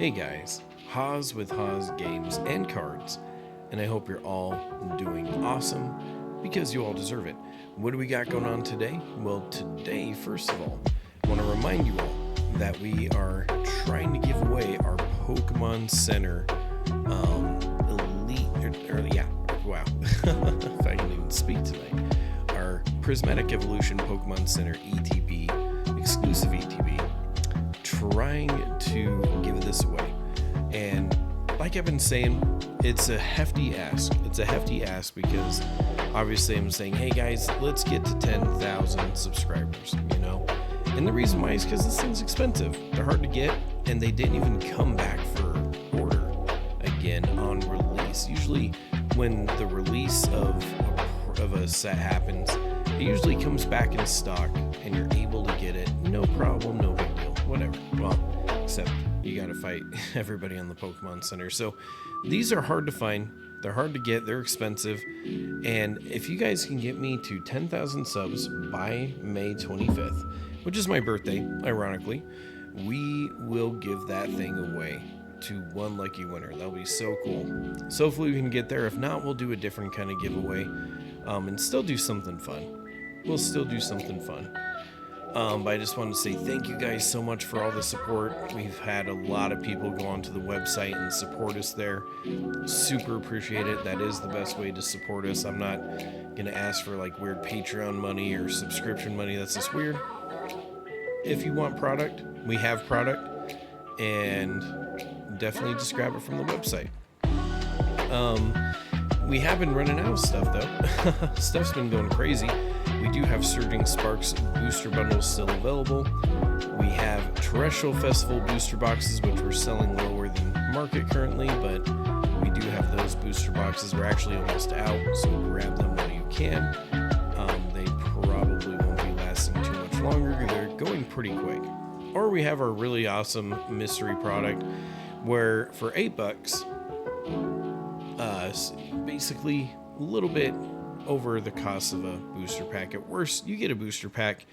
Hey guys, Haas with Haas Games and Cards, and I hope you're all doing awesome because you all deserve it. What do we got going on today? Well, today, first of all, I want to remind you all that we are trying to give away our Pokemon Center wow, if I can even speak tonight, our Prismatic Evolution Pokemon Center ETB, exclusive ETB, trying to give this away. And like I've been saying, it's a hefty ask. It's a hefty ask because obviously I'm saying, hey guys, let's get to 10,000 subscribers, you know? And the reason why is because this thing's expensive. They're hard to get, and they didn't even come back for order again on release. Usually when the release of a set happens, it usually comes back in stock and you're able to get it. No problem, no big deal, whatever. Well, except you gotta fight everybody on the Pokemon Center. So these are hard to find, they're hard to get, they're expensive. And if you guys can get me to 10,000 subs by May 25th, which is my birthday, ironically, we will give that thing away to one lucky winner. That'll be so cool. So hopefully we can get there. If not, we'll do a different kind of giveaway and still do something fun. We'll still do something fun. But I just wanted to say thank you guys so much for all the support. We've had a lot of people go onto the website and support us there. Super appreciate it. That is the best way to support us. I'm not going to ask for like weird Patreon money or subscription money. That's just weird. If you want product, we have product, and definitely just grab it from the website. We have been running out of stuff though. Stuff's been going crazy. We do have Surging Sparks booster bundles still available. We have Terrestrial Festival booster boxes, which we're selling lower than market currently, but we do have those booster boxes. We're actually almost out, so grab them while you can. They probably won't be lasting too much longer. They're going pretty quick. Or we have our really awesome mystery product, where for $8, basically a little bit over the cost of a booster pack. At worst, you get a booster pack,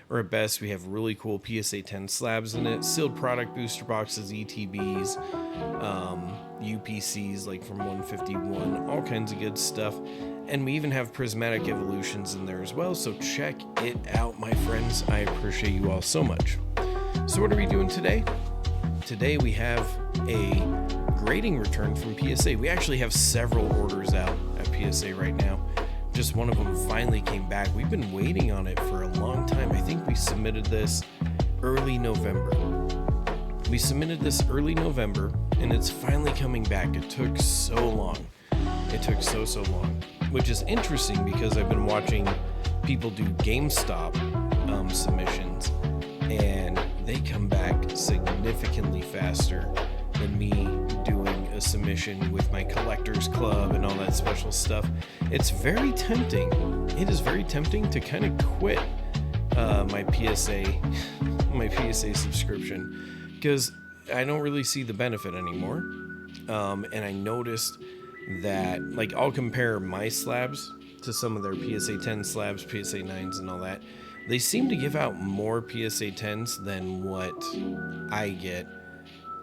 or at best, we have really cool PSA 10 slabs in it, sealed product booster boxes, ETBs, UPCs like from 151, all kinds of good stuff. And we even have Prismatic Evolutions in there as well, so check it out, my friends. I appreciate you all so much. So what are we doing today? Today we have a grading return from PSA. We actually have several orders out at PSA right now. Just one of them finally came back. We've been waiting on it for a long time. I think we submitted this early November. And it's finally coming back. It took so long. It took so long, which is interesting because I've been watching people do GameStop submissions, and they come back significantly faster than me doing a submission with my collectors club and all that special stuff. It's very tempting. It is very tempting to kind of quit my PSA subscription because I don't really see the benefit anymore. And I noticed that, like, I'll compare my slabs to some of their PSA 10 slabs, PSA 9s and all that. They seem to give out more PSA 10s than what I get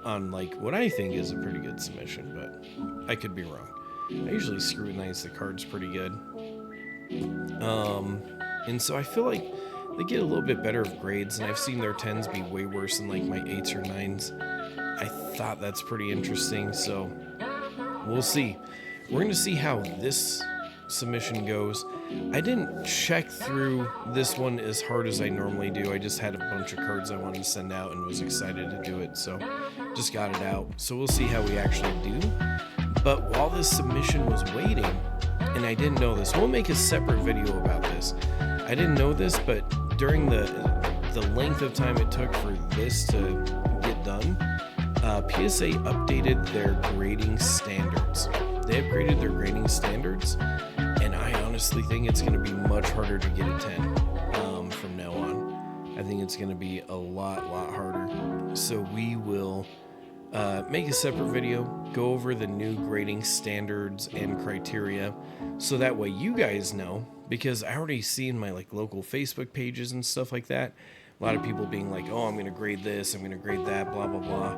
on, like, what I think is a pretty good submission, but I could be wrong. I usually scrutinize the cards pretty good. And so I feel like they get a little bit better of grades, and I've seen their 10s be way worse than, like, my 8s or 9s. I thought that's pretty interesting, so we'll see. We're going to see how this submission goes. I didn't check through this one as hard as I normally do. I just had a bunch of cards I wanted to send out and was excited to do it, so just got it out. So we'll see how we actually do. But while this submission was waiting, and I didn't know this, we'll make a separate video about this. I didn't know this, but during the length of time it took for this to get done, PSA updated their grading standards. They upgraded their grading standards, and I honestly think it's going to be much harder to get a 10 from now on. I think it's going to be a lot harder. So we will make a separate video, go over the new grading standards and criteria, so that way you guys know, because I already see in my like local Facebook pages and stuff like that, a lot of people being like, oh, I'm going to grade this, I'm going to grade that, blah, blah, blah.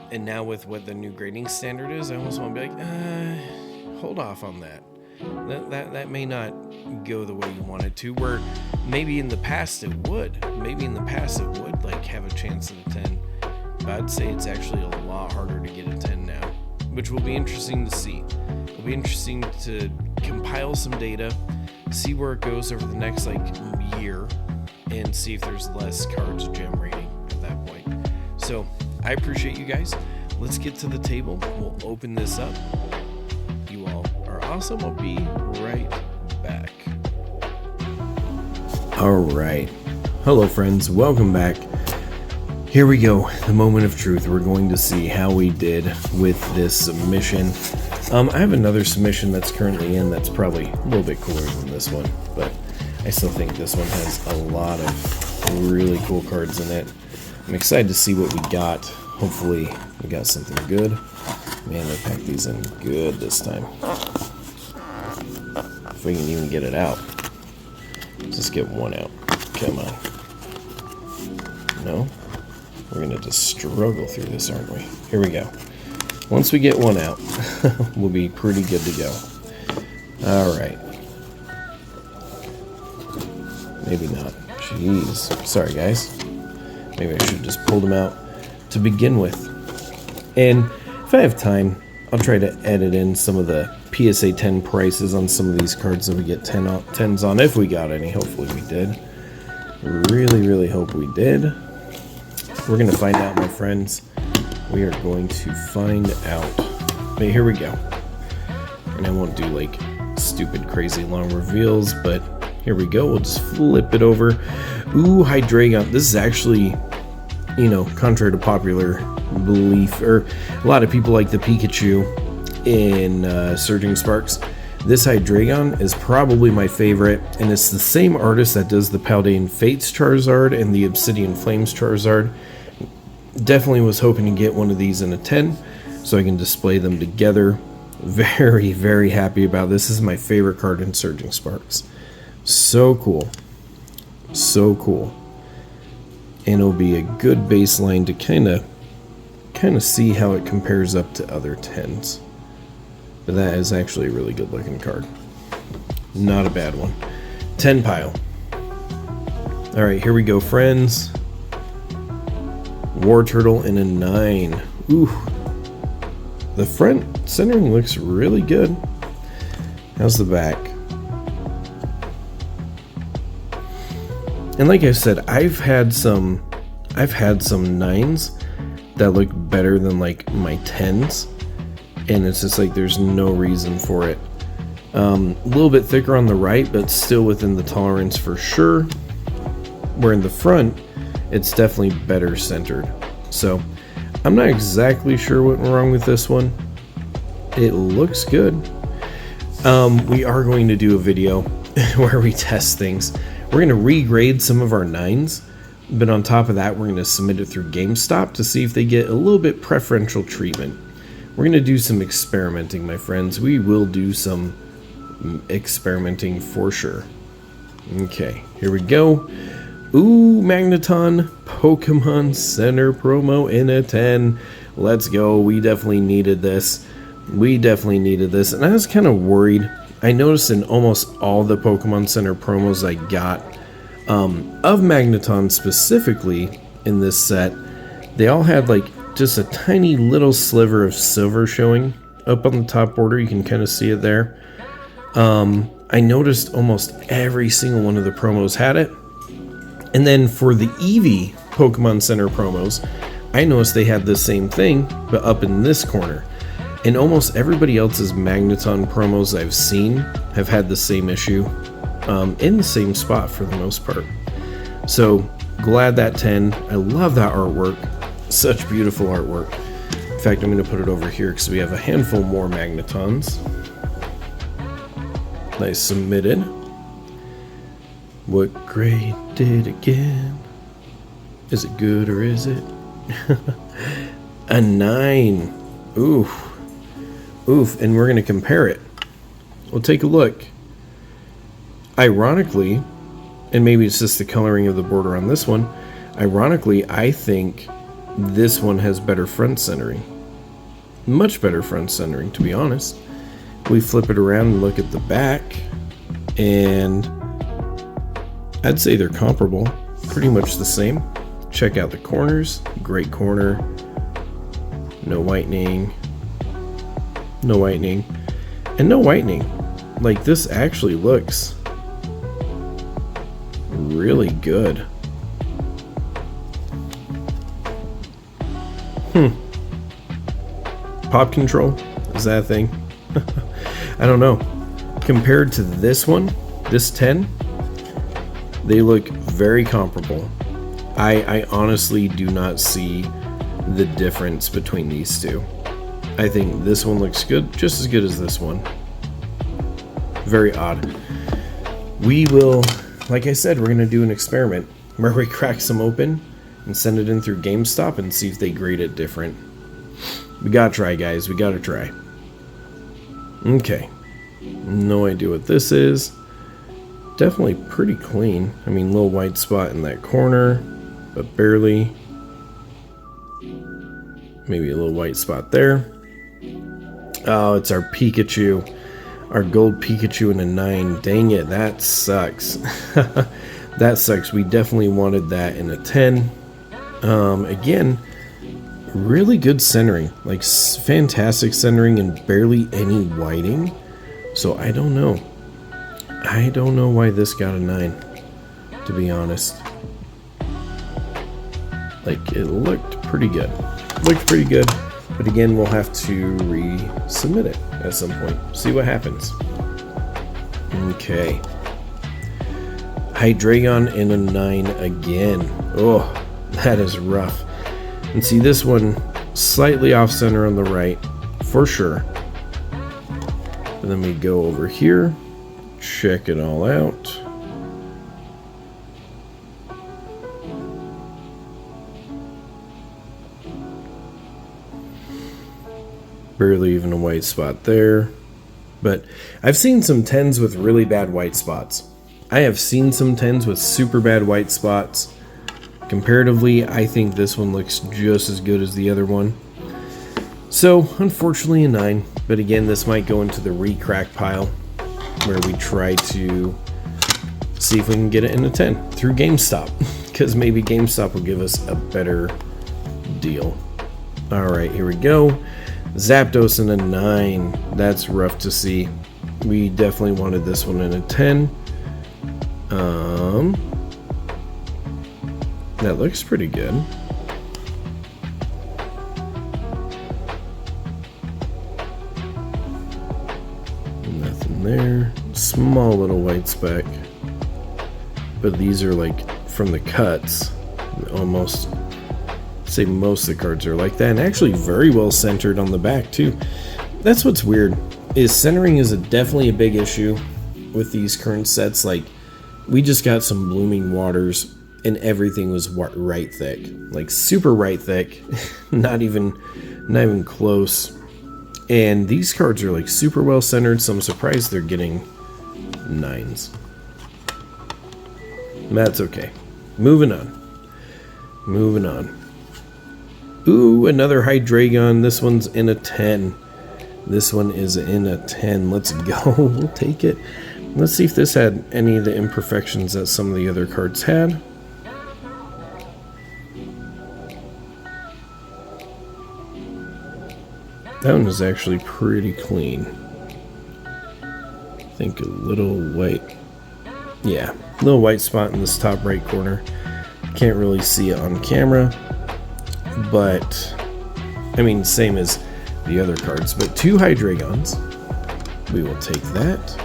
And now with what the new grading standard is, I almost want to be like, hold off on that. That may not go the way you want it to, where maybe in the past it would. Maybe in the past it would like have a chance at a 10. But I'd say it's actually a lot harder to get a 10 now, which will be interesting to see. It'll be interesting to compile some data, see where it goes over the next like year, and see if there's less cards gem rating at that point. So I appreciate you guys. Let's get to the table. We'll open this up. You all are awesome. I'll be right back. All right. Hello, friends. Welcome back. Here we go. The moment of truth. We're going to see how we did with this submission. I have another submission that's currently in that's probably a little bit cooler than this one, but I still think this one has a lot of really cool cards in it. I'm excited to see what we got. Hopefully we got something good. Man, they packed these in good this time. If we can even get it out. Let's just get one out. Come on. No? We're going to just struggle through this, aren't we? Here we go. Once we get one out, we'll be pretty good to go. Alright. Maybe not. Jeez. Sorry, guys. Maybe I should have just pulled them out to begin with. And if I have time, I'll try to edit in some of the PSA 10 prices on some of these cards that we get 10s on, if we got any. Hopefully we did. Really, really hope we did. We're going to find out, my friends. We are going to find out. But here we go. And I won't do like stupid, crazy long reveals, but here we go. We'll just flip it over. Ooh, Hydreigon. This is actually, you know, contrary to popular belief, or a lot of people like the Pikachu in Surging Sparks. This Hydreigon is probably my favorite, and it's the same artist that does the Paldean Fates Charizard and the Obsidian Flames Charizard. Definitely was hoping to get one of these in a 10 so I can display them together. Very, very happy about this. This is my favorite card in Surging Sparks. So cool. So cool. And it'll be a good baseline to kind of see how it compares up to other 10s. But that is actually a really good looking card. Not a bad one. 10 pile. Alright, here we go, friends. War Turtle in a 9. Ooh. The front centering looks really good. How's the back? And like I said, I've had some 9s that look better than like my 10s. And it's just like there's no reason for it. A little bit thicker on the right, but still within the tolerance for sure. Where in the front, it's definitely better centered. So I'm not exactly sure what went wrong with this one. It looks good. We are going to do a video where we test things. We're going to regrade some of our 9s, but on top of that, we're going to submit it through GameStop to see if they get a little bit preferential treatment. We're going to do some experimenting, my friends. We will do some experimenting for sure. Okay, here we go. Ooh, Magneton Pokemon Center promo in a 10. Let's go. We definitely needed this. We definitely needed this. And I was kind of worried. I noticed in almost all the Pokemon Center promos I got, of Magneton specifically in this set, they all had like just a tiny little sliver of silver showing up on the top border. You can kind of see it there. I noticed almost every single one of the promos had it. And then for the Eevee Pokemon Center promos, I noticed they had the same thing, but up in this corner. And almost everybody else's Magneton promos I've seen have had the same issue, in the same spot for the most part. So, glad that 10. I love that artwork. Such beautiful artwork. In fact, I'm going to put it over here because we have a handful more Magnetons. Nice submitted. What grade did it get? Is it good or is it? A 9. Oof. Oof. And we're going to compare it. We'll take a look. Ironically, and maybe it's just the coloring of the border on this one, ironically, I think this one has better front centering. Much better front centering, to be honest. We flip it around and look at the back, and I'd say they're comparable, pretty much the same. Check out the corners, great corner, no whitening, and no whitening. Like, this actually looks really good. Pop control, is that a thing? I don't know. Compared to this one, this 10, they look very comparable. I honestly do not see the difference between these two. I think this one looks good, just as good as this one. Very odd. We will, like I said, we're going to do an experiment where we crack some open and send it in through GameStop and see if they grade it different. We gotta try, guys. We gotta try. Okay. No idea what this is. Definitely pretty clean. I mean, little white spot in that corner, but barely. Maybe a little white spot there. Oh, it's our Pikachu. Our gold Pikachu in a 9. Dang it, that sucks. That sucks. We definitely wanted that in a 10. Again, really good centering. Like, fantastic centering and barely any whiting. So I don't know. I don't know why this got a 9, to be honest. Like, it looked pretty good. But again, we'll have to resubmit it at some point. See what happens. Okay. Hydreigon in a 9 again. Oh, that is rough. And see, this one slightly off center on the right, for sure. And then we go over here, check it all out. Barely even a white spot there. But I've seen some 10s with really bad white spots. I have seen some 10s with super bad white spots. Comparatively, I think this one looks just as good as the other one. So, unfortunately a 9. But again, this might go into the re-crack pile, where we try to see if we can get it in a 10 through GameStop. Because maybe GameStop will give us a better deal. Alright, here we go. Zapdos in a 9. That's rough to see. We definitely wanted this one in a 10. That looks pretty good. Nothing there. Small little white speck. But these are like from the cuts. Almost, say most of the cards are like that. And actually very well centered on the back too. That's what's weird. Is centering is definitely a big issue with these current sets. Like, we just got some Blooming Waters and everything was right thick, like super right thick, not even close. And these cards are like super well centered, so I'm surprised they're getting 9s. That's okay. Moving on. Ooh, another Hydreigon. This one's in a 10. This one is in a 10. Let's go. We'll take it. Let's see if this had any of the imperfections that some of the other cards had. That one is actually pretty clean. I think a little white. Yeah, little white spot in this top right corner. Can't really see it on camera. But, I mean, same as the other cards. But 2 Hydreigons. We will take that.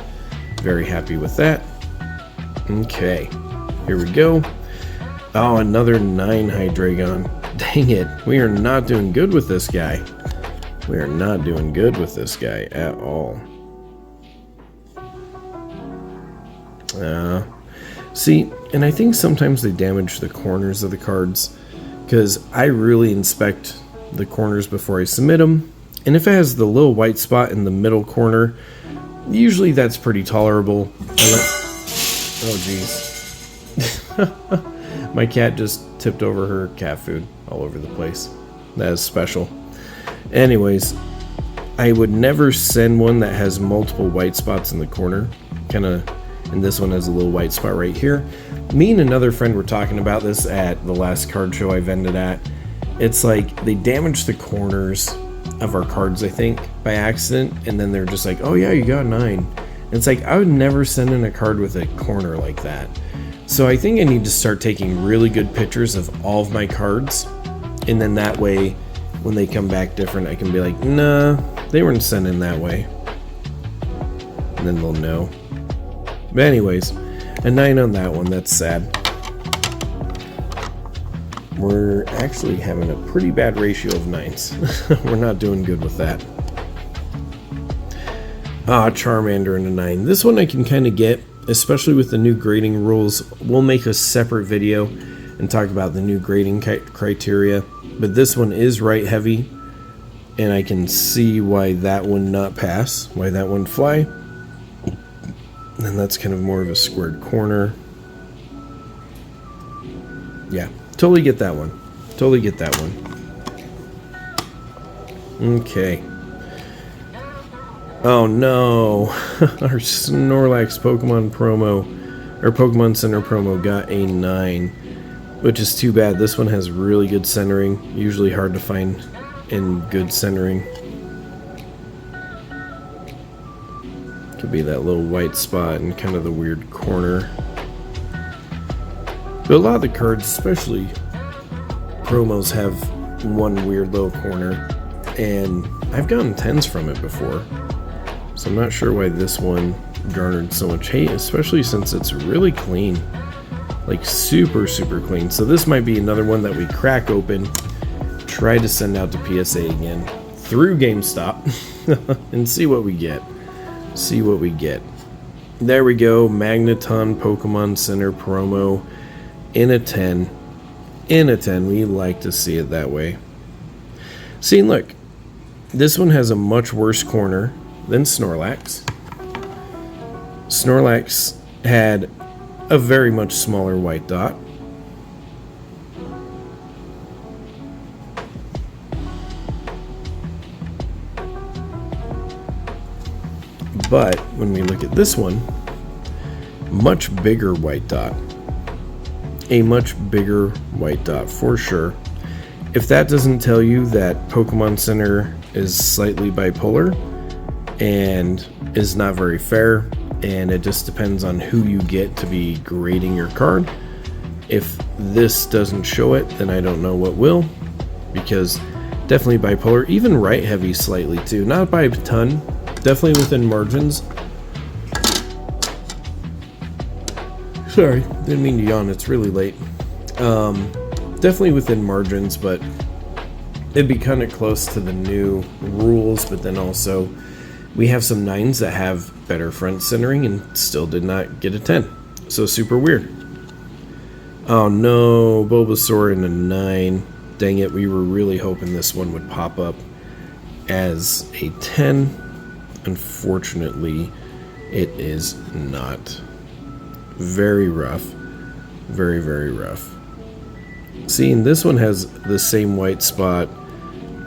Very happy with that. Okay, here we go. Oh, another 9 Hydreigon. Dang it, we are not doing good with this guy. We are not doing good with this guy at all. See, and I think sometimes they damage the corners of the cards, because I really inspect the corners before I submit them. And if it has the little white spot in the middle corner, usually that's pretty tolerable. Oh, jeez. My cat just tipped over her cat food all over the place. That is special. Anyways, I would never send one that has multiple white spots in the corner. And this one has a little white spot right here. Me and another friend were talking about this at the last card show I vended at. It's like they damaged the corners of our cards, I think, by accident, and then they're just like, oh yeah, you got 9. And it's like, I would never send in a card with a corner like that. So I think I need to start taking really good pictures of all of my cards, and then that way, when they come back different, I can be like, nah, they weren't sent in that way. And then they'll know. But anyways, a 9 on that one, that's sad. We're actually having a pretty bad ratio of 9s. We're not doing good with that. Charmander and a 9. This one I can kind of get, especially with the new grading rules. We'll make a separate video and talk about the new grading criteria. But this one is right heavy, and I can see why that one not pass, why that one fly. And that's kind of more of a squared corner. Yeah, totally get that one. Totally get that one. Okay. Oh no, our Snorlax Pokemon promo, or Pokemon Center promo got a 9, which is too bad. This one has really good centering, usually hard to find in good centering. Could be that little white spot and kind of the weird corner. But a lot of the cards, especially promos, have one weird little corner, and I've gotten 10s from it before. So I'm not sure why this one garnered so much hate, especially since it's really clean. Like super, super clean. So this might be another one that we crack open, try to send out to PSA again through GameStop, and see what we get. See what we get. There we go. Magneton Pokemon Center promo in a 10. In a 10. We like to see it that way. See, look. This one has a much worse corner than Snorlax. Snorlax had a very much smaller white dot. But when we look at this one, much bigger white dot. A much bigger white dot for sure. If that doesn't tell you that Pokemon Center is slightly bipolar and is not very fair, and it just depends on who you get to be grading your card. If this doesn't show it, then I don't know what will, because definitely bipolar, even right heavy slightly too, not by a ton, definitely within margins. Sorry, didn't mean to yawn, it's really late. Definitely within margins, but it'd be kind of close to the new rules, but then also we have some 9s that have better front centering and still did not get a 10. So super weird. Oh no, Bulbasaur in a 9. Dang it, we were really hoping this one would pop up as a 10. Unfortunately, it is not. Very rough. Very, very rough. See, and this one has the same white spot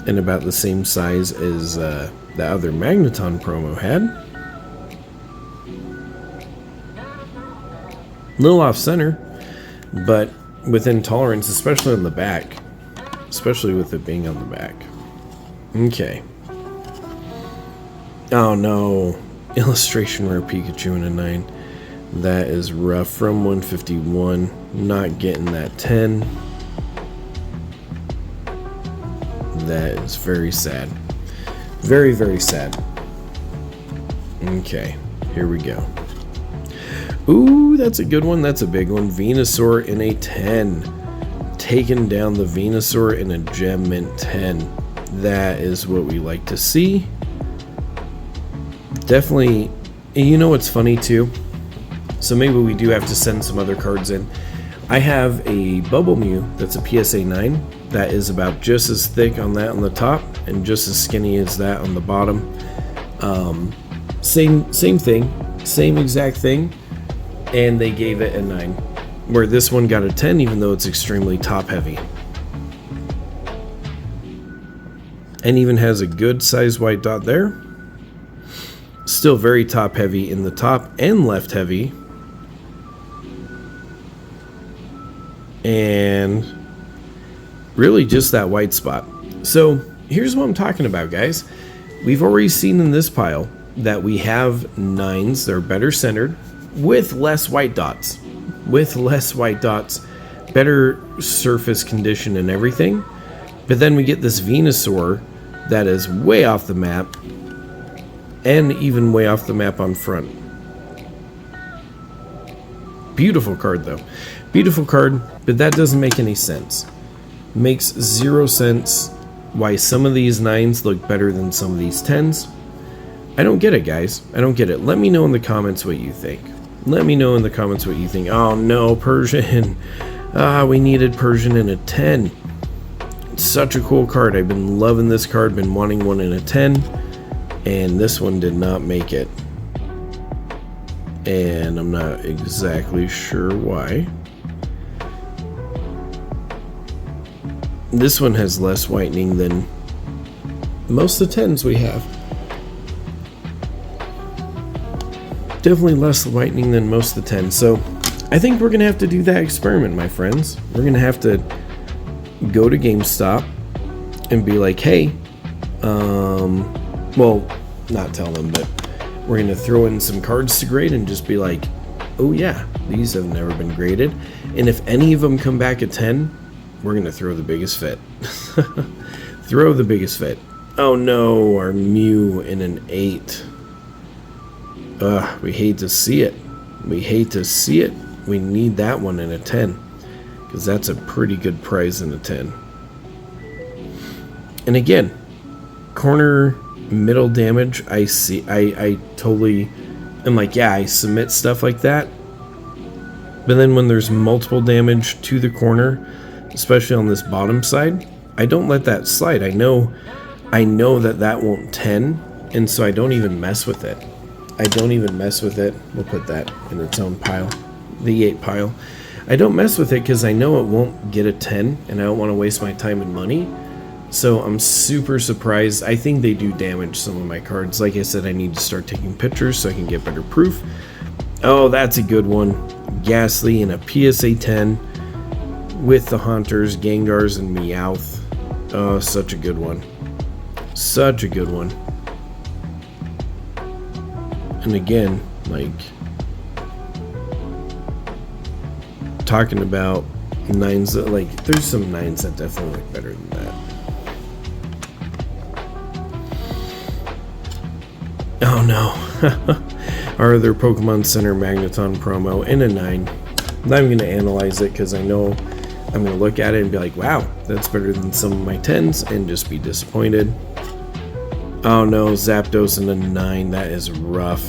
and about the same size as the other Magneton promo had. A little off center, but within tolerance, especially on the back. Especially with it being on the back. Okay. Oh no. Illustration rare Pikachu in a 9. That is rough. From 151. Not getting that 10. That is very sad. Very, very sad. Okay, here we go. Ooh, that's a good one. That's a big one. Venusaur in a 10. Taking down the Venusaur in a Gem Mint 10. That is what we like to see. Definitely, you know what's funny too? So maybe we do have to send some other cards in. I have a Bubble Mew that's a PSA 9. That is about just as thick on that on the top and just as skinny as that on the bottom. Same thing, same exact thing, and they gave it a 9. where this one got a 10 even though it's extremely top heavy. And even has a good size white dot there. Still very top heavy in the top and left heavy. And really just that white spot. So here's what I'm talking about, guys. We've already seen in this pile that we have 9s. They're better centered with less white dots. With less white dots, better surface condition and everything. But then we get this Venusaur that is way off the map, and even way off the map on front. Beautiful card though. Beautiful card, but that doesn't make any sense. Makes 0 sense why some of these 9s look better than some of these 10s. I don't get it, guys. I don't get it. Let me know in the comments what you think. Let me know in the comments what you think. Oh no, Persian. We needed Persian in a 10. Such a cool card. I've been loving this card, been wanting one in a 10, and this one did not make it. And I'm not exactly sure why. This one has less whitening than most of the 10s we have. Definitely less whitening than most of the 10s. So I think we're going to have to do that experiment, my friends. We're going to have to go to GameStop and be like, hey, well, not tell them, but we're going to throw in some cards to grade and just be like, oh yeah, these have never been graded. And if any of them come back at 10, we're going to throw the biggest fit. Throw the biggest fit. Oh no, our Mew in an 8. We hate to see it. We hate to see it. We need that one in a 10. Because that's a pretty good prize in a 10. And again, corner middle damage, I totally am like, yeah, I submit stuff like that. But then when there's multiple damage to the corner, especially on this bottom side, I don't let that slide. I know that won't 10, and so I don't even mess with it. I don't even mess with it. We'll put that in its own pile, the 8 pile. I don't mess with it because I know it won't get a 10, and I don't want to waste my time and money. So I'm super surprised. I think they do damage some of my cards. Like I said, I need to start taking pictures so I can get better proof. Oh, that's a good one. Ghastly in a PSA 10 with the Haunters, Gengars, and Meowth. Oh, such a good one. Such a good one. And again, like, talking about 9s that, like, there's some 9s that definitely look better than that. Oh no. Our other Pokemon Center Magneton promo in a 9. I'm not even going to analyze it because I know I'm going to look at it and be like, wow, that's better than some of my 10s, and just be disappointed. Oh no, Zapdos in a 9. That is rough.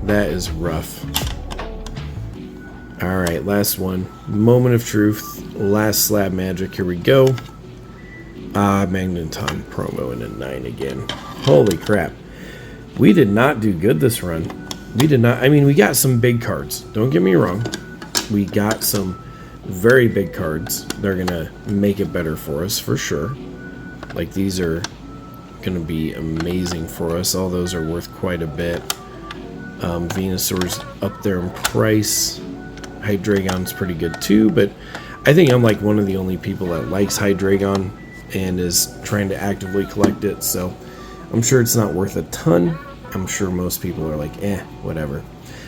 That is rough. Alright, last one. Moment of truth. Last slab magic. Here we go. Magneton promo in a 9 again. Holy crap. We did not do good this run. We did not. I mean, we got some big cards. Don't get me wrong. We got some very big cards. They're going to make it better for us, for sure. Like, these are going to be amazing for us. All those are worth quite a bit. Venusaur's up there in price. Hydreigon's pretty good too, but I think I'm like one of the only people that likes Hydreigon and is trying to actively collect it, so I'm sure it's not worth a ton. I'm sure most people are like, whatever.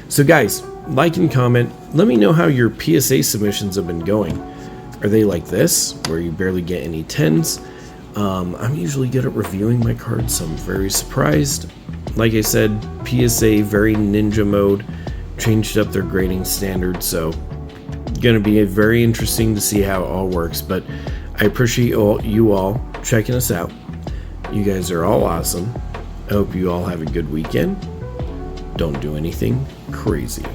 So guys, like and comment. Let me know how your PSA submissions have been going. Are they like this, where you barely get any 10s? I'm usually good at reviewing my cards, so I'm very surprised. Like I said, PSA very ninja mode, changed up their grading standards, so gonna be very interesting to see how it all works. But I appreciate you all checking us out. You guys are all awesome. I hope you all have a good weekend. Don't do anything crazy.